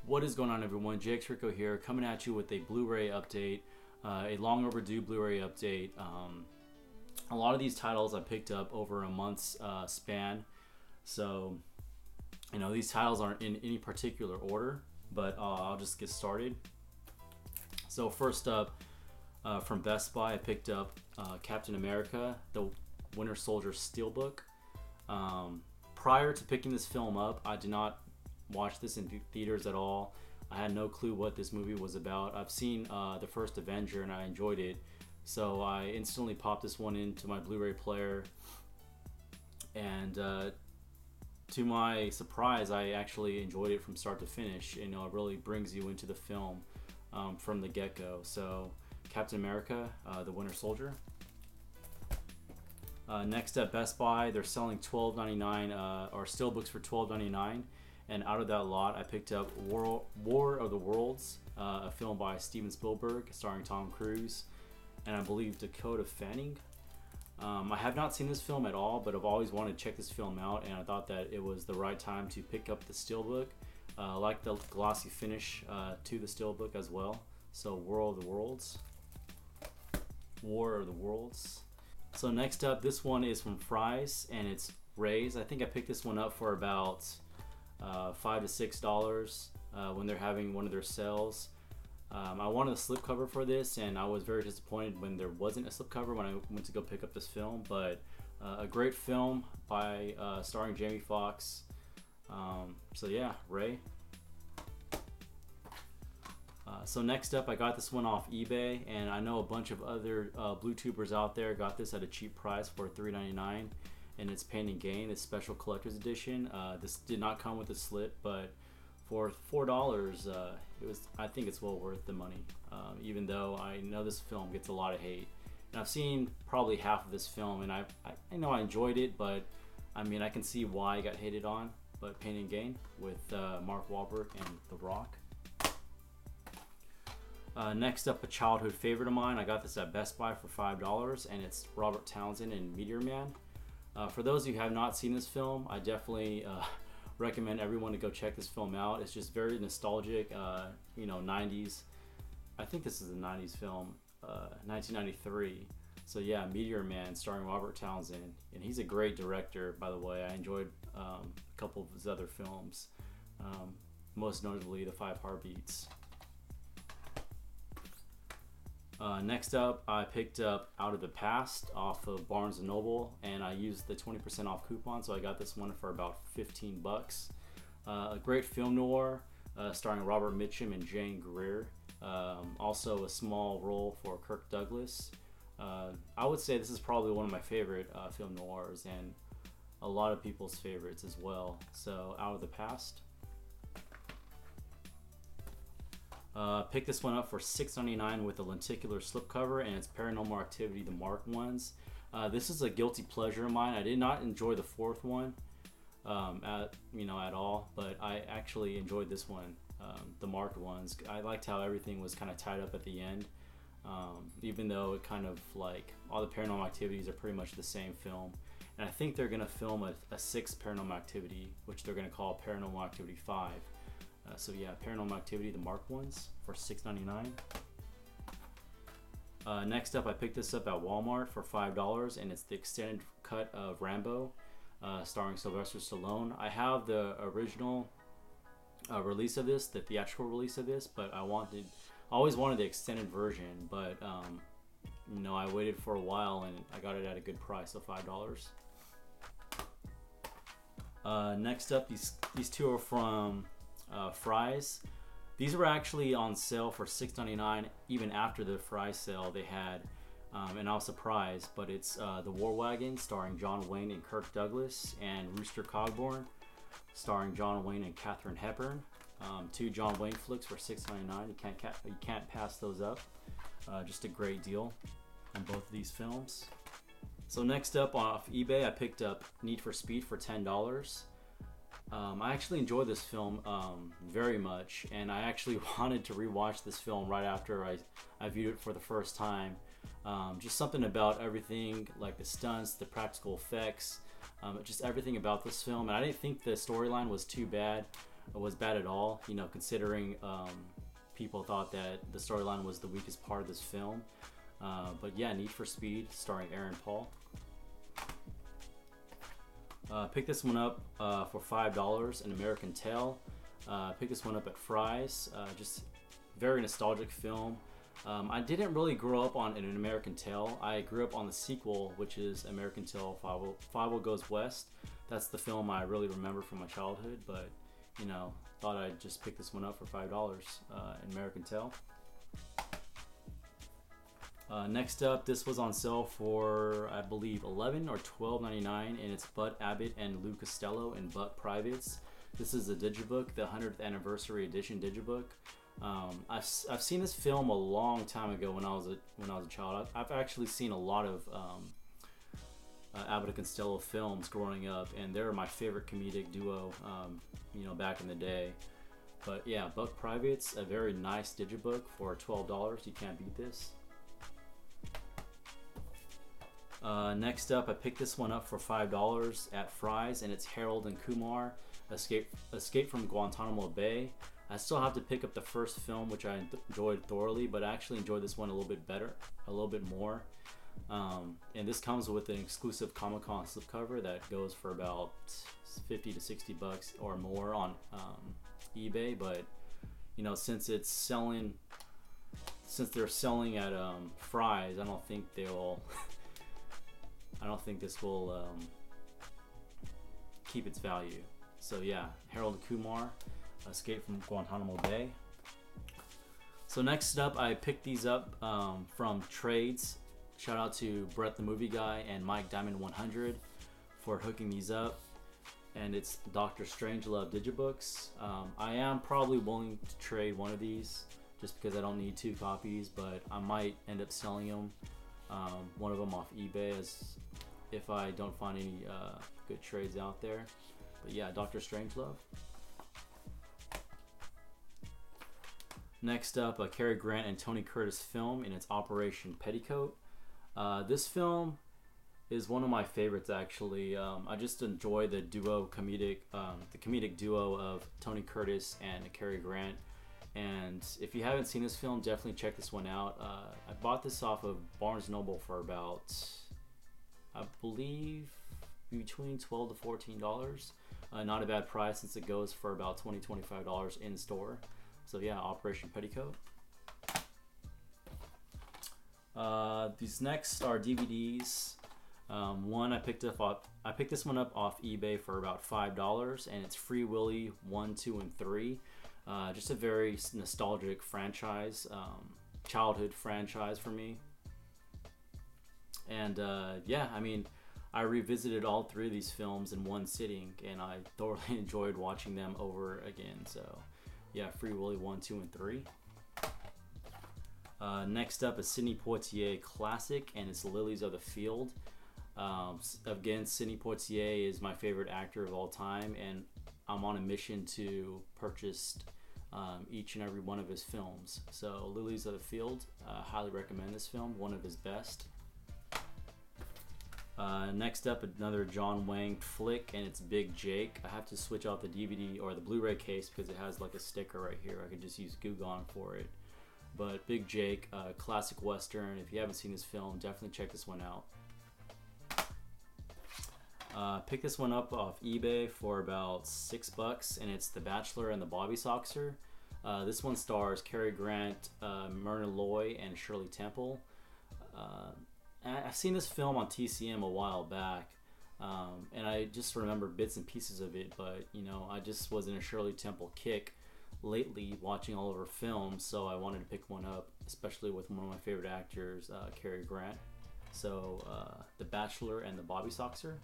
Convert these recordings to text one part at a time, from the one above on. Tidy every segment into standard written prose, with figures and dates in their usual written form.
What is going on, everyone? Jake Rico here, coming at you with a Blu-ray update, a long overdue Blu-ray update. A lot of these titles I picked up over a month's span, so these titles aren't in any particular order, but I'll just get started. So first up, from Best Buy, I picked up Captain America: The Winter Soldier Steelbook. Prior to picking this film up, I did not watch this in theaters at all. I had no clue what this movie was about. I've seen the first Avenger and I enjoyed it, so I instantly popped this one into my Blu-ray player, and to my surprise, I actually enjoyed it from start to finish. It really brings you into the film from the get-go. So Captain America, the Winter Soldier. Next at Best Buy, they're selling $12.99 or steelbooks for $12.99, and out of that lot, I picked up War of the Worlds, a film by Steven Spielberg starring Tom Cruise and I believe Dakota Fanning. I have not seen this film at all, but I've always wanted to check this film out, and I thought that it was the right time to pick up the steelbook. I like the glossy finish to the steelbook as well. So War of the Worlds. So next up, this one is from Fry's, and it's Ray's. I think I picked this one up for about $5 to $6 when they're having one of their sales. I wanted a slipcover for this, and I was very disappointed when there wasn't a slipcover when I went to go pick up this film. But a great film by starring Jamie Foxx. So yeah, Ray. So next up, I got this one off eBay, and I know a bunch of other Blu-tubers out there got this at a cheap price for $3.99, and it's Pain and Gain, this special collector's edition. This did not come with a slip, but for $4, I think it's well worth the money, even though I know this film gets a lot of hate. And I've seen probably half of this film, and I know I enjoyed it, but I mean, I can see why it got hated on. But Pain and Gain with Mark Wahlberg and The Rock. Next up, a childhood favorite of mine. I got this at Best Buy for $5, and it's Robert Townsend and Meteor Man. For those of you who have not seen this film, I definitely recommend everyone to go check this film out. It's just very nostalgic, 90s. I think this is a 90s film, 1993. So yeah, Meteor Man starring Robert Townsend, and he's a great director, by the way. I enjoyed a couple of his other films, most notably The Five Heartbeats. Next up, I picked up Out of the Past off of Barnes & Noble, and I used the 20% off coupon, so I got this one for about 15 bucks. A great film noir starring Robert Mitchum and Jane Greer. Also a small role for Kirk Douglas. I would say this is probably one of my favorite film noirs, and a lot of people's favorites as well. So Out of the Past. Picked this one up for $6.99 with a lenticular slipcover, and it's Paranormal Activity: The Marked Ones. This is a guilty pleasure of mine. I did not enjoy the fourth one at all, but I actually enjoyed this one, The Marked Ones. I liked how everything was kind of tied up at the end, even though it kind of like all the Paranormal Activities are pretty much the same film. And I think they're gonna film a sixth Paranormal Activity, which they're gonna call Paranormal Activity 5. So yeah, Paranormal Activity: The Marked Ones for $6.99. Next up, I picked this up at Walmart for $5, and it's the extended cut of Rambo, starring Sylvester Stallone. I have the original release of this, the theatrical release of this, but I always wanted the extended version, but I waited for a while and I got it at a good price, so $5. Next up, these two are from Fry's. These were actually on sale for $6.99 even after the Fry's sale they had, and I was surprised. But it's The War Wagon starring John Wayne and Kirk Douglas, and Rooster Cogburn starring John Wayne and Katharine Hepburn. Two John Wayne flicks for $6.99. You can't pass those up. Just a great deal on both of these films. So next up, off eBay, I picked up Need for Speed for $10. I actually enjoyed this film very much, and I actually wanted to rewatch this film right after I viewed it for the first time. Just something about everything, like the stunts, the practical effects, just everything about this film. And I didn't think the storyline was too bad. was bad at all. You know, considering people thought that the storyline was the weakest part of this film. But yeah, Need for Speed, starring Aaron Paul. Pick this one up for $5, An American Tail. Pick this one up at Fry's. Just very nostalgic film. I didn't really grow up on An American Tail. I grew up on the sequel, which is American Tail 5 Goes West. That's the film I really remember from my childhood, but you know, thought I'd just pick this one up for $5, An American Tail. Next up, this was on sale for, I believe, $11 or $12.99, and it's Bud Abbott and Lou Costello in Buck Privates. This is a digibook, the 100th anniversary edition digibook. I've seen this film a long time ago when I was a child. I've actually seen a lot of Abbott and Costello films growing up, and they're my favorite comedic duo, you know, back in the day. But yeah, Buck Privates, a very nice digibook for $12. You can't beat this. Next up, I picked this one up for $5 at Fry's, and it's Harold and Kumar, Escape from Guantanamo Bay. I still have to pick up the first film, which I enjoyed thoroughly, but I actually enjoyed this one a little bit better, a little bit more. And this comes with an exclusive Comic-Con slipcover that goes for about $50 to $60 or more on eBay. But you know, since they're selling at Fry's, I don't think they'll. I don't think this will keep its value. So yeah, Harold and Kumar, Escape from Guantanamo Bay. So next up, I picked these up from Trades. Shout out to Brett the Movie Guy and Mike Diamond 100 for hooking these up. And it's Dr. Strangelove digibooks. I am probably willing to trade one of these just because I don't need 2 copies, but I might end up selling them, one of them off eBay, as if I don't find any good trades out there. But yeah, Dr. Strangelove. Next up, a Cary Grant and Tony Curtis film, and it's Operation Petticoat. This film is one of my favorites, actually. I just enjoy the comedic duo of Tony Curtis and Cary Grant. And if you haven't seen this film, definitely check this one out. I bought this off of Barnes & Noble for about, I believe, between $12 to $14. Not a bad price since it goes for about $20 to $25 in store. So yeah, Operation Petticoat. These next are DVDs. One I picked this one up off eBay for about $5, and it's Free Willy 1, 2, and 3. Just a very nostalgic franchise, childhood franchise for me. And yeah, I mean, I revisited all 3 of these films in one sitting, and I thoroughly enjoyed watching them over again. So yeah, Free Willy 1, 2, and 3. Next up, a Sidney Poitier classic, and it's Lilies of the Field. Again, Sidney Poitier is my favorite actor of all time, and I'm on a mission to purchase each and every one of his films. So Lilies of the Field, highly recommend this film, one of his best. Next up, another John Wayne flick, and it's Big Jake. I have to switch out the DVD or the Blu-ray case because it has like a sticker right here. I could just use Goo Gone for it. But Big Jake, classic Western. If you haven't seen this film, definitely check this one out. Pick this one up off eBay for about $6, and it's The Bachelor and the Bobby Soxer. This one stars Cary Grant, Myrna Loy, and Shirley Temple. I've seen this film on TCM a while back, and I just remember bits and pieces of it, but you know, I just was in a Shirley Temple kick lately watching all of her films, so I wanted to pick one up, especially with one of my favorite actors, Cary Grant. So The Bachelor and the Bobby Soxer.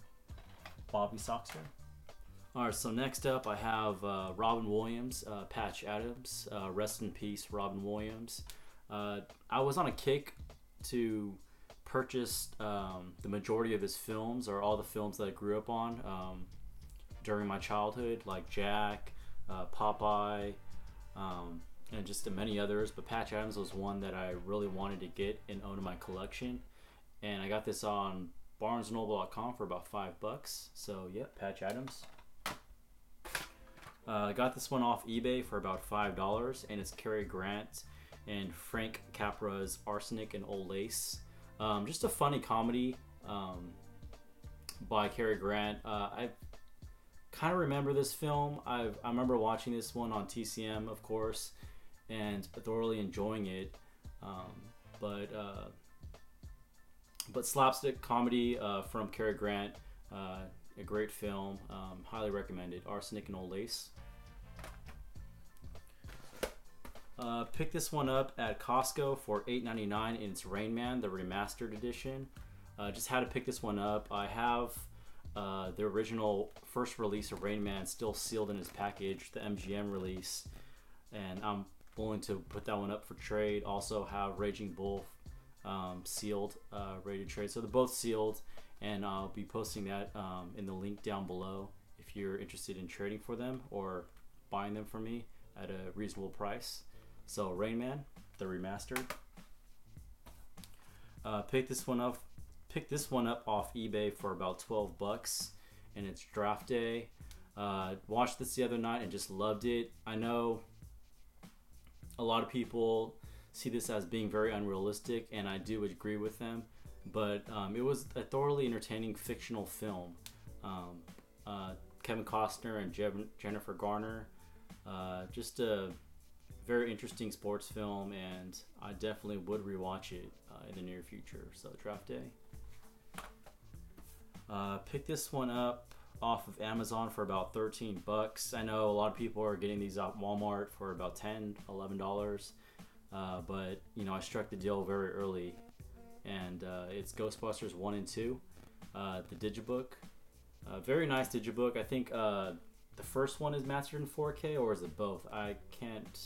Alright, so next up I have Robin Williams, Patch Adams. Rest in peace, Robin Williams. I was on a kick to purchase the majority of his films, or all the films that I grew up on during my childhood, like Jack, Popeye, and just many others. But Patch Adams was one that I really wanted to get and own in my collection, and I got this on BarnesandNoble.com for about $5. So yeah, Patch Adams. I got this one off eBay for about $5, and it's Cary Grant and Frank Capra's Arsenic and Old Lace. Just a funny comedy by Cary Grant. I kind of remember this film. I remember watching this one on TCM, of course, and thoroughly enjoying it. But slapstick comedy from Cary Grant, a great film. Highly recommended. Arsenic and Old Lace. Picked this one up at Costco for $8.99, and it's Rain Man, the remastered edition. Just had to pick this one up. I have the original first release of Rain Man still sealed in its package, the MGM release, and I'm willing to put that one up for trade. Also have Raging Bull sealed, ready to trade. So they're both sealed, and I'll be posting that in the link down below if you're interested in trading for them or buying them from me at a reasonable price. So Rain Man, the remastered. Picked this one up off eBay for about $12, and it's Draft Day. Watched this the other night and just loved it. I know a lot of people see this as being very unrealistic, and I do agree with them, but it was a thoroughly entertaining fictional film. Kevin Costner and Jennifer Garner, just a very interesting sports film, and I definitely would rewatch it in the near future. So Draft Day. Picked this one up off of Amazon for about $13. I know a lot of people are getting these at Walmart for about $10, $11, but you know, I struck the deal very early, and it's Ghostbusters 1 and 2, the digibook. Very nice digibook. I think the first one is mastered in 4K, or is it both? I can't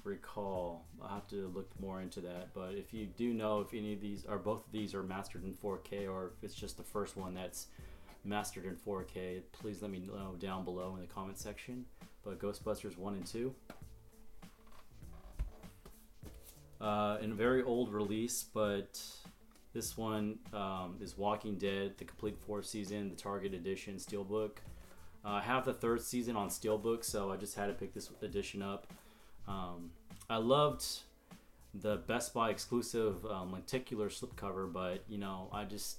recall. I'll have to look more into that, but if you do know if any of these or both of these are mastered in 4K, or if it's just the first one that's mastered in 4K, please let me know down below in the comment section. But Ghostbusters 1 and 2, in a very old release, but this one is Walking Dead, the complete 4th season, the Target edition steelbook. I have the 3rd season on steelbook, so I just had to pick this edition up. I loved the Best Buy exclusive lenticular slipcover, but you know, I just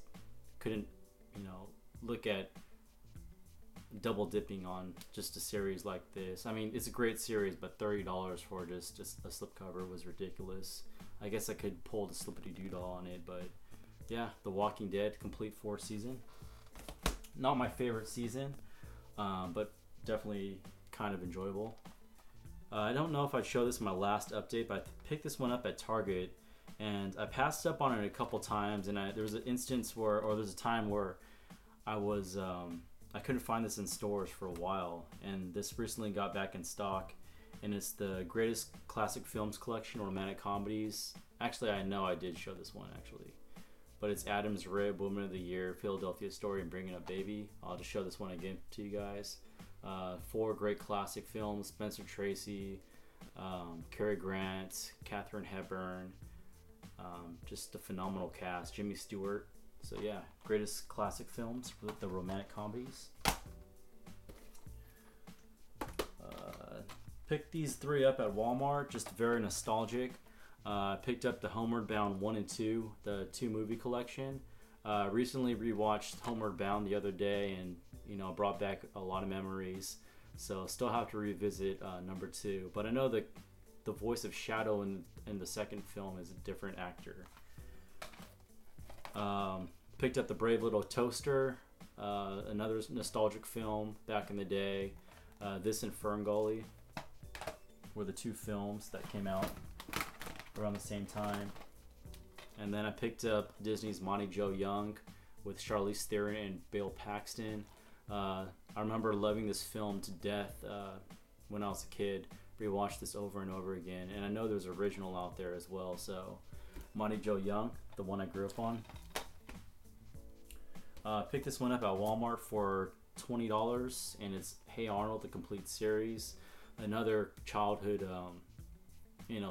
couldn't, you know, look at double dipping on just a series like this. I mean, it's a great series, but $30 for just a slipcover was ridiculous. I guess I could pull the Slippity Doodle on it, but yeah, The Walking Dead complete 4th season. Not my favorite season, but definitely kind of enjoyable. I don't know if I'd show this in my last update, but I picked this one up at Target, and I passed up on it a couple times, and there was an instance where, or there's a time where I was, I couldn't find this in stores for a while, and this recently got back in stock, and it's the Greatest Classic Films Collection, romantic comedies. Actually, I know I did show this one, actually, but it's Adam's Rib, Woman of the Year, Philadelphia Story, and Bringing Up Baby. I'll just show this one again to you guys. 4 great classic films: Spencer Tracy, Cary Grant, Katharine Hepburn, just a phenomenal cast, Jimmy Stewart. So yeah, Greatest Classic Films with the romantic comedies. Picked these 3 up at Walmart, just very nostalgic. Picked up the Homeward Bound 1 and 2, the 2 movie collection. Recently rewatched Homeward Bound the other day, and you know, brought back a lot of memories. So still have to revisit number 2. But I know the voice of Shadow in the second film is a different actor. Picked up The Brave Little Toaster, another nostalgic film back in the day. This and Ferngully were the 2 films that came out around the same time. And then I picked up Disney's Monty Joe Young with Charlize Theron and Bill Paxton. I remember loving this film to death when I was a kid. Rewatched this over and over again, and I know there's an original out there as well. So Monty Joe Young, the one I grew up on. Picked this one up at Walmart for $20, and it's Hey Arnold, the complete series. Another childhood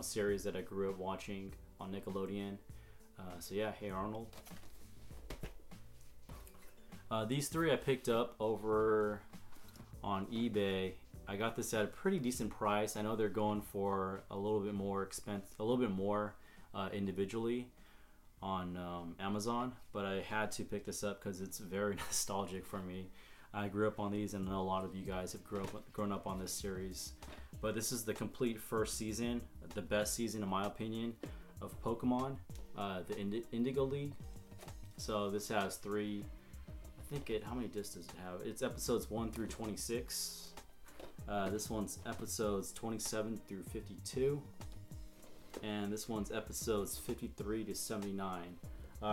series that I grew up watching on Nickelodeon. So yeah, Hey Arnold. These 3 I picked up over on eBay, I got this at a pretty decent price. I know they're going for a little bit more individually on Amazon, but I had to pick this up because it's very nostalgic for me. I grew up on these, and I know a lot of you guys have grown up on this series. But this is the complete first season, the best season in my opinion, of Pokemon, the Indigo League. So this has three, how many discs does it have? It's episodes 1 through 26. This one's episodes 27 through 52. And this one's episodes 53 to 79.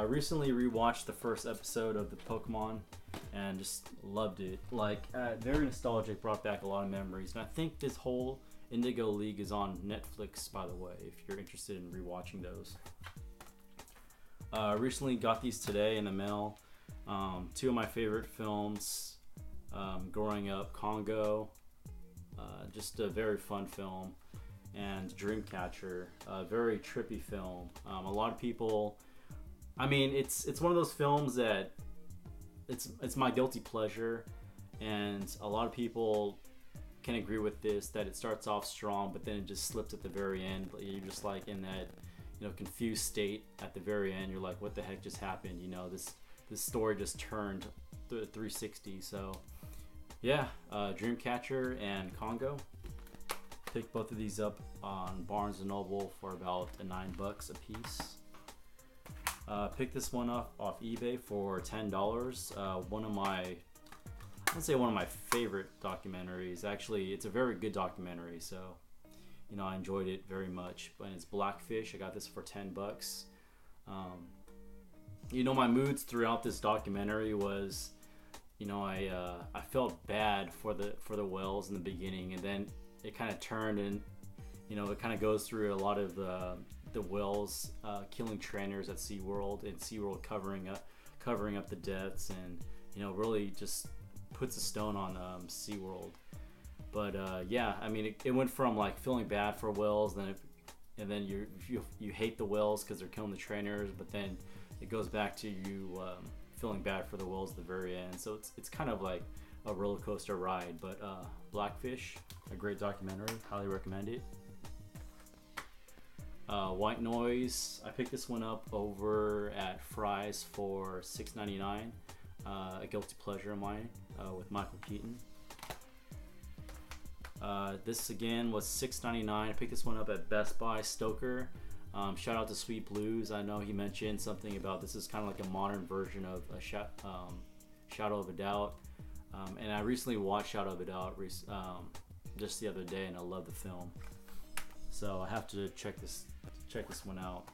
Recently rewatched the first episode of the Pokemon and just loved it. Like, very nostalgic, brought back a lot of memories. And I think this whole Indigo League is on Netflix, by the way, if you're interested in rewatching those. Recently got these today in the mail. Two of my favorite films growing up, Congo, just a very fun film, and Dreamcatcher, a very trippy film. A lot of people, I mean, it's one of those films that it's my guilty pleasure, and a lot of people can agree with this, that it starts off strong but then it just slips at the very end. You're just like in that, you know, confused state at the very end. You're like, what the heck just happened? You know, this story just turned 360. So yeah, Dreamcatcher and Congo. Picked both of these up on Barnes & Noble for about $9 a piece. Picked this one up off eBay for $10. One of my favorite documentaries. Actually, it's a very good documentary, so you know, I enjoyed it very much. But it's Blackfish. I got this for $10. You know, my moods throughout this documentary was, you know, I felt bad for the whales in the beginning, and then it kind of turned, and you know, it kind of goes through a lot of the whales killing trainers at SeaWorld, and SeaWorld covering up the deaths, and you know, really just puts a stone on SeaWorld. But yeah, I mean, it went from like feeling bad for whales, and then you hate the whales because they're killing the trainers, but then it goes back to you feeling bad for the whales at the very end. So it's kind of like a roller coaster ride. But Blackfish, a great documentary, highly recommend it. White Noise, I picked this one up over at Fry's for $6.99. A guilty pleasure of mine, with Michael Keaton. This again was $6.99. I picked this one up at Best Buy. Stoker. Shout out to Sweet Blues. I know he mentioned something about this is kind of like a modern version of a Shadow of a Doubt. And I recently watched Shadow of a Doubt just the other day, and I love the film. So I have to check this one out.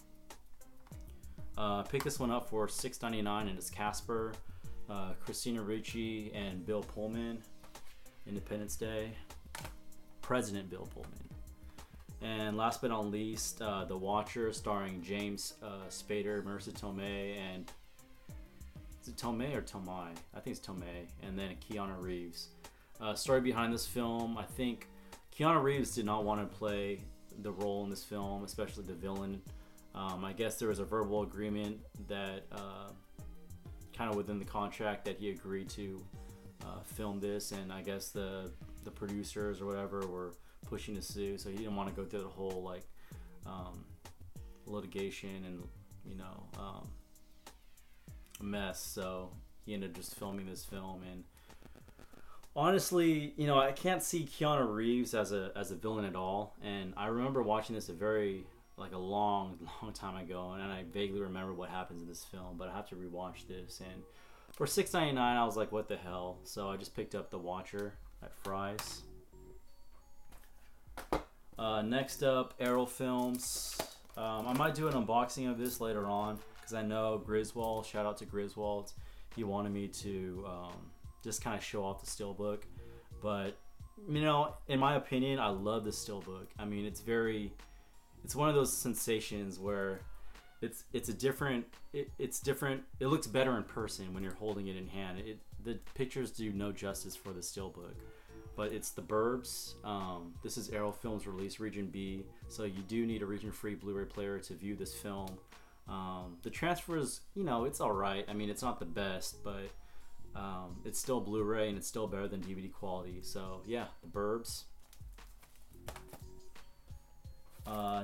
Picked this one up for $6.99, and it's Casper, Christina Ricci, and Bill Pullman. Independence Day. President Bill Pullman. And last but not least, The Watcher, starring James Spader, Marissa Tomei, and is it Tomei or Tomei? I think it's Tomei, and then Keanu Reeves. Story behind this film: I think Keanu Reeves did not want to play the role in this film, especially the villain. I guess there was a verbal agreement that kind of within the contract that he agreed to film this, and I guess the producers or whatever were pushing to sue, so he didn't want to go through the whole like litigation and, you know, mess. So he ended up just filming this film, and honestly, you know, I can't see Keanu Reeves as a villain at all. And I remember watching this a long time ago, and I vaguely remember what happens in this film, but I have to rewatch this. And for $6.99, I was like, what the hell? So I just picked up The Watcher at Fry's. Next up, Arrow Films. I might do an unboxing of this later on, because I know Griswold, shout out to Griswold, he wanted me to just kind of show off the steelbook. But, you know, in my opinion, I love the steelbook. I mean, it's one of those sensations where it's different. It looks better in person when you're holding it in hand. The pictures do no justice for the steelbook. But it's the Burbs. This is Arrow Films release, Region B. So you do need a region-free Blu-ray player to view this film. The transfer is, you know, it's alright. I mean, it's not the best, but It's still Blu-ray and it's still better than DVD quality. So yeah, The Burbs.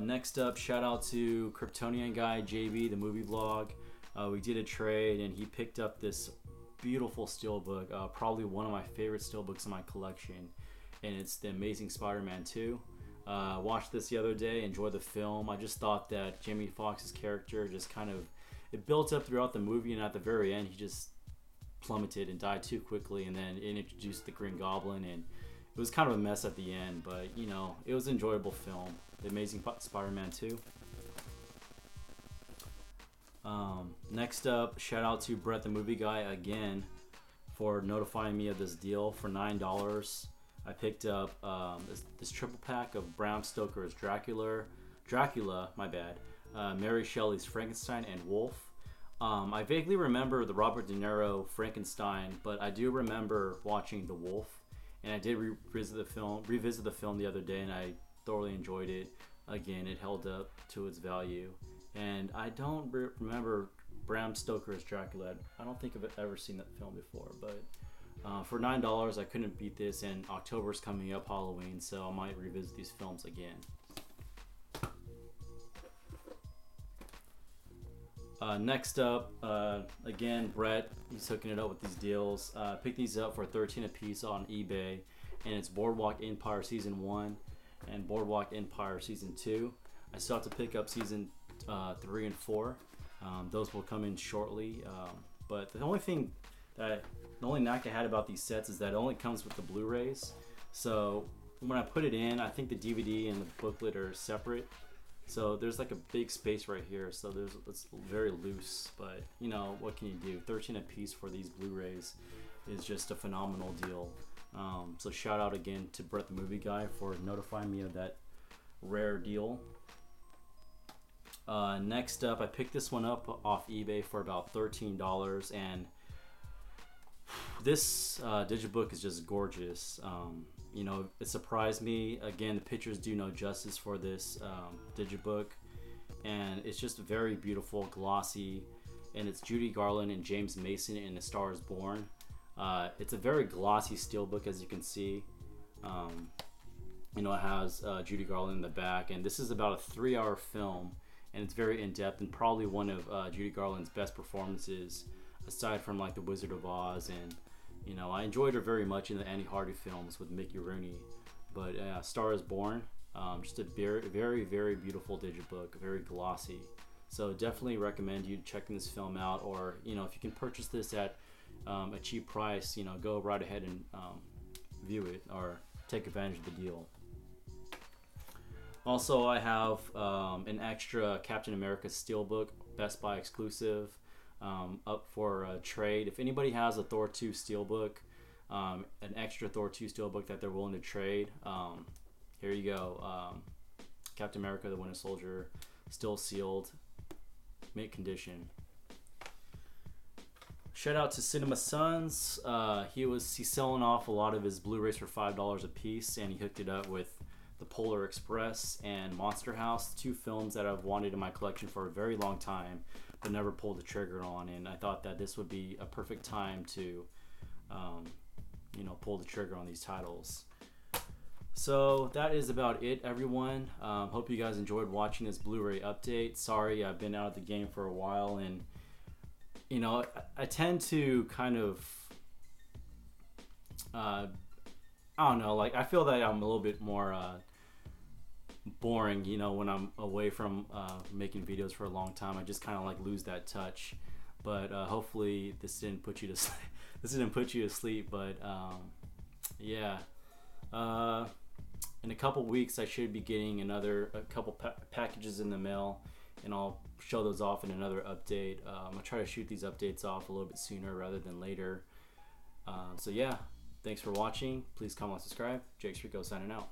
Next up, shout out to Kryptonian guy JB, the movie vlog. We did a trade and he picked up this beautiful steelbook, probably one of my favorite steelbooks in my collection, and it's The Amazing Spider-Man 2. Watched this the other day, enjoyed the film. I just thought that Jamie Foxx's character just kind of, it built up throughout the movie, and at the very end he just plummeted and died too quickly, and then it introduced the Green Goblin, and it was kind of a mess at the end, but you know, it was an enjoyable film. The Amazing Spider-Man 2. Next up, shout out to Brett the Movie Guy again for notifying me of this deal. For $9 I picked up this triple pack of Bram Stoker's Dracula, Mary Shelley's Frankenstein, and Wolf. I vaguely remember the Robert De Niro Frankenstein, but I do remember watching The Wolf, and I did revisit the film the other day, and I thoroughly enjoyed it. Again, it held up to its value. And I don't remember Bram Stoker's Dracula. I don't think I've ever seen that film before, but for $9 I couldn't beat this, and October's coming up, Halloween, so I might revisit these films again. Next up, again, Brett, he's hooking it up with these deals. Picked these up for $13 a piece on eBay, and it's Boardwalk Empire Season 1 and Boardwalk Empire Season 2. I still have to pick up Season 3 and 4. Those will come in shortly. But the only knack I had about these sets is that it only comes with the Blu-rays. So when I put it in, I think the DVD and the booklet are separate. So there's like a big space right here. So it's very loose. But you know, what can you do? $13 a piece for these Blu-rays is just a phenomenal deal. So shout out again to Brett the Movie Guy for notifying me of that rare deal. Next up, I picked this one up off eBay for about $13, and this digibook is just gorgeous. You know, it surprised me. Again, the pictures do no justice for this digibook, and it's just very beautiful, glossy, and it's Judy Garland and James Mason in A Star Is Born. It's a very glossy steelbook, as you can see. You know, it has Judy Garland in the back, and this is about a 3-hour film, and it's very in-depth and probably one of Judy Garland's best performances, aside from like The Wizard of Oz. And you know, I enjoyed her very much in the Annie Hardy films with Mickey Rooney. But Star Is Born, just a very, very, very beautiful digibook, very glossy. So definitely recommend you checking this film out, or you know, if you can purchase this at a cheap price, you know, go right ahead and view it or take advantage of the deal. Also, I have an extra Captain America Steelbook, Best Buy exclusive, up for a trade. If anybody has a Thor 2 Steelbook, an extra Thor 2 Steelbook that they're willing to trade, here you go. Captain America, the Winter Soldier, still sealed, mint condition. Shout out to Cinema Sons. He's selling off a lot of his Blu-rays for $5 a piece, and he hooked it up with The Polar Express and Monster House, 2 films that I've wanted in my collection for a very long time, but never pulled the trigger on. And I thought that this would be a perfect time to, you know, pull the trigger on these titles. So that is about it, everyone. Hope you guys enjoyed watching this Blu-ray update. Sorry, I've been out of the game for a while, and you know, I tend to kind of, I don't know, like I feel that I'm a little bit more boring, you know, when I'm away from making videos for a long time. I just kind of like lose that touch. But hopefully this didn't put you to sleep. This didn't put you to sleep. But yeah, in a couple weeks I should be getting a couple packages in the mail, and I'll show those off in another update. I'll try to shoot these updates off a little bit sooner rather than later. So yeah, thanks for watching. Please comment and subscribe. Jake Strico signing out.